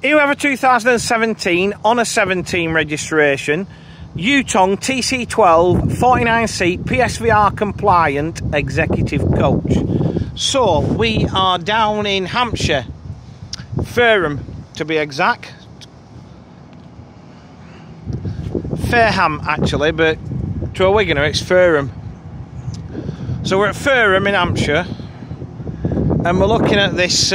Here we have a 2017 on a 17 registration, Yutong TC12 49 seat PSVR compliant executive coach. So we are down in Hampshire, Fareham to be exact. Fareham actually, but to a Wiganer it's Fareham. So we're at Fareham in Hampshire and we're looking at this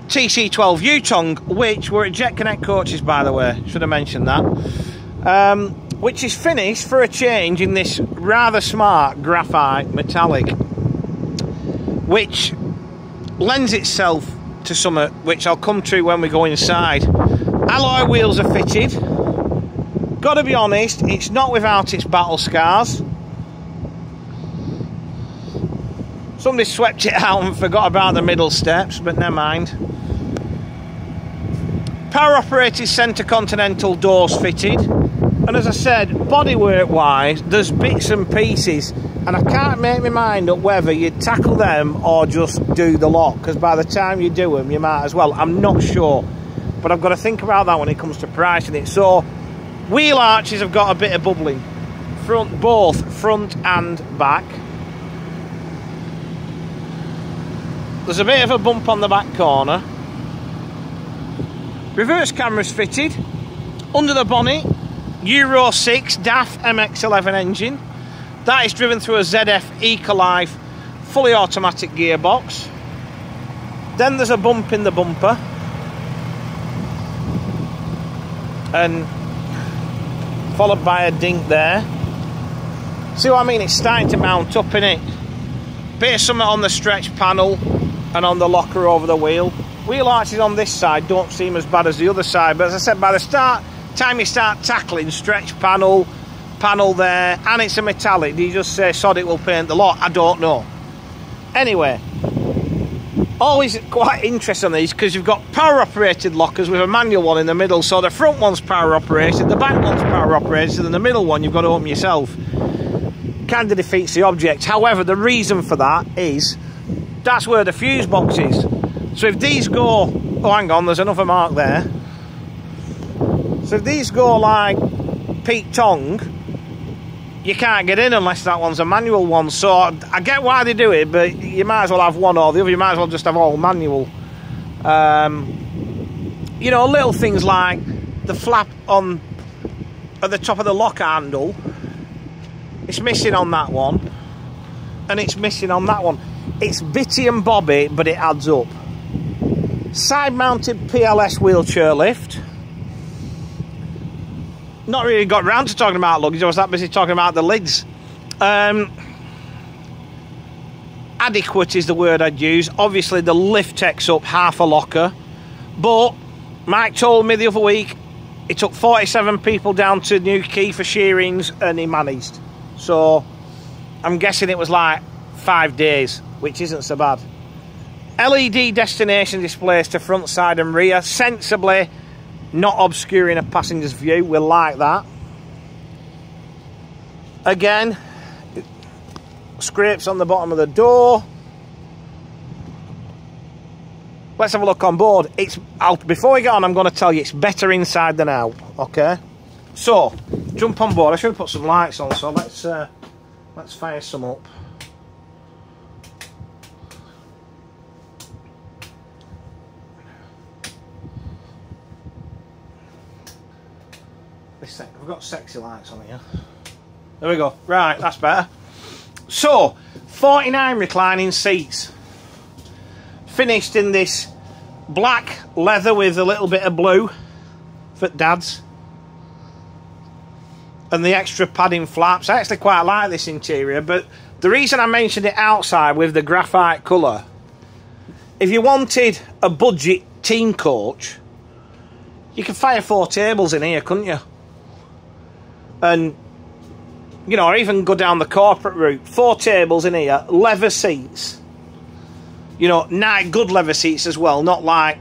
TC12 Yutong, which we're at Jet Connect coaches, by the way, should have mentioned that, which is finished for a change in this rather smart graphite metallic, which lends itself to something which I'll come to when we go inside. Alloy wheels are fitted. Gotta be honest, it's not without its battle scars. Somebody swept it out and forgot about the middle steps, but never mind. Power operated centre continental doors fitted, and as I said, bodywork wise there's bits and pieces and I can't make my mind up whether you tackle them or just do the lot, because by the time you do them you might as well. I'm not sure, but I've got to think about that when it comes to pricing it. So wheel arches have got a bit of bubbling, both front and back. There's a bit of a bump on the back corner. Reverse cameras fitted. Under the bonnet, Euro 6 DAF MX-11 engine. That is driven through a ZF Ecolife fully automatic gearbox. Then there's a bump in the bumper. And followed by a dink there. See what I mean? It's starting to mount up, innit? Bit of something on the stretch panel and on the locker over the wheel. Wheel arches on this side don't seem as bad as the other side, but as I said, by the time you start tackling stretch panel there, and it's a metallic, do you just say sod it, we'll paint the lot? I don't know. Anyway, always quite interested on these because you've got power operated lockers with a manual one in the middle, so the front one's power operated, the back one's power operated, and the middle one you've got to open yourself. Kind of defeats the object. However, the reason for that is that's where the fuse box is. So if these go, oh hang on, there's another mark there. So if these go like Pete Tong, you can't get in unless that one's a manual one. So I get why they do it, but you might as well have one or the other. You might as well just have all manual. You know, little things like the flap on at the top of the lock handle. It's missing on that one, and it's missing on that one. It's bitty and bobby, but it adds up. Side mounted PLS wheelchair lift. Not really got round to talking about luggage, I was that busy talking about the lids. Adequate is the word I'd use. Obviously the lift takes up half a locker, but Mike told me the other week it took 47 people down to New Quay for shearings and he managed. So I'm guessing it was like 5 days, which isn't so bad. LED destination displays to front, side and rear, sensibly not obscuring a passenger's view. We'll like that. Again, scrapes on the bottom of the door. Let's have a look on board. It's out. Before we get on, I'm going to tell you it's better inside than out. Okay, so jump on board. I should have put some lights on, so let's fire some up. I've got sexy lights on here. There we go. Right, that's better. So, 49 reclining seats. Finished in this black leather with a little bit of blue for dads. And the extra padding flaps. I actually quite like this interior, but the reason I mentioned it outside with the graphite colour, if you wanted a budget team coach, you could fire 4 tables in here, couldn't you? And, you know, or even go down the corporate route. 4 tables in here, leather seats. You know, nice, good leather seats as well, not like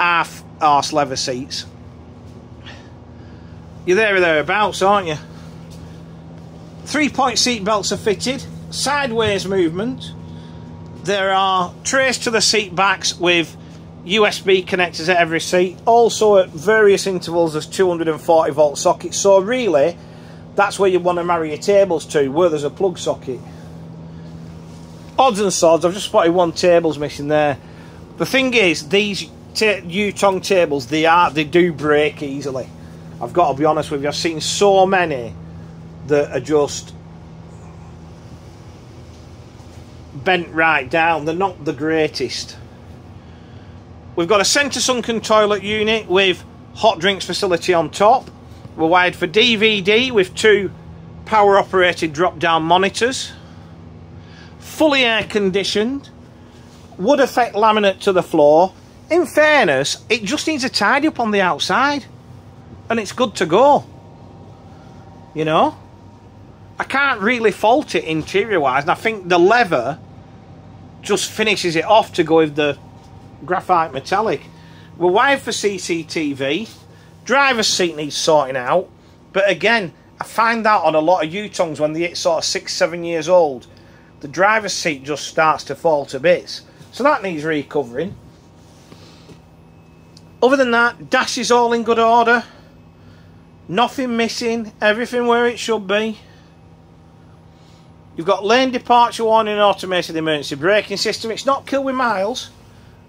half-arse leather seats. You're there or thereabouts, aren't you? 3-point seat belts are fitted. Sideways movement. There are trays to the seat backs with USB connectors at every seat. Also at various intervals there's 240 volt sockets. So really, that's where you want to marry your tables to, where there's a plug socket. Odds and sods, I've just spotted one table's missing there. The thing is, these Yutong tables, they do break easily. I've got to be honest with you, I've seen so many that are just bent right down. They're not the greatest. We've got a centre sunken toilet unit with hot drinks facility on top. We're wired for DVD with 2 power operated drop down monitors. Fully air conditioned. Wood effect laminate to the floor. In fairness, it just needs a tidy up on the outside and it's good to go. You know, I can't really fault it interior wise, and I think the leather just finishes it off to go with the graphite metallic. We're wired for CCTV. Driver's seat needs sorting out, but again, I find that on a lot of Yutongs when they hit sort of 6-7 years old, the driver's seat just starts to fall to bits. So that needs recovering. Other than that, dash is all in good order. Nothing missing, everything where it should be. You've got lane departure warning and automated emergency braking system. It's not killed with miles,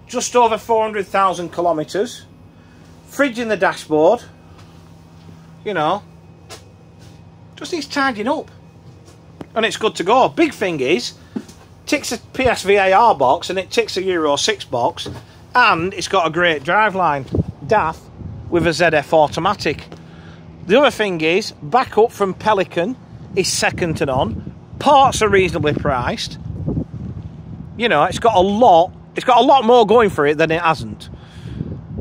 just over 400,000 kilometres. Fridge in the dashboard. You know, just needs tidying up. And it's good to go. Big thing is, ticks a PSVAR box and it ticks a Euro 6 box, and it's got a great driveline. DAF with a ZF automatic. The other thing is, backup from Pelican is second to none. Parts are reasonably priced. You know, it's got a lot more going for it than it hasn't.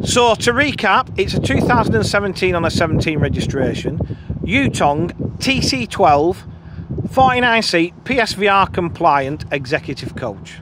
So to recap, it's a 2017 on a 17 registration, Yutong TC12, 49 seat PSVR compliant executive coach.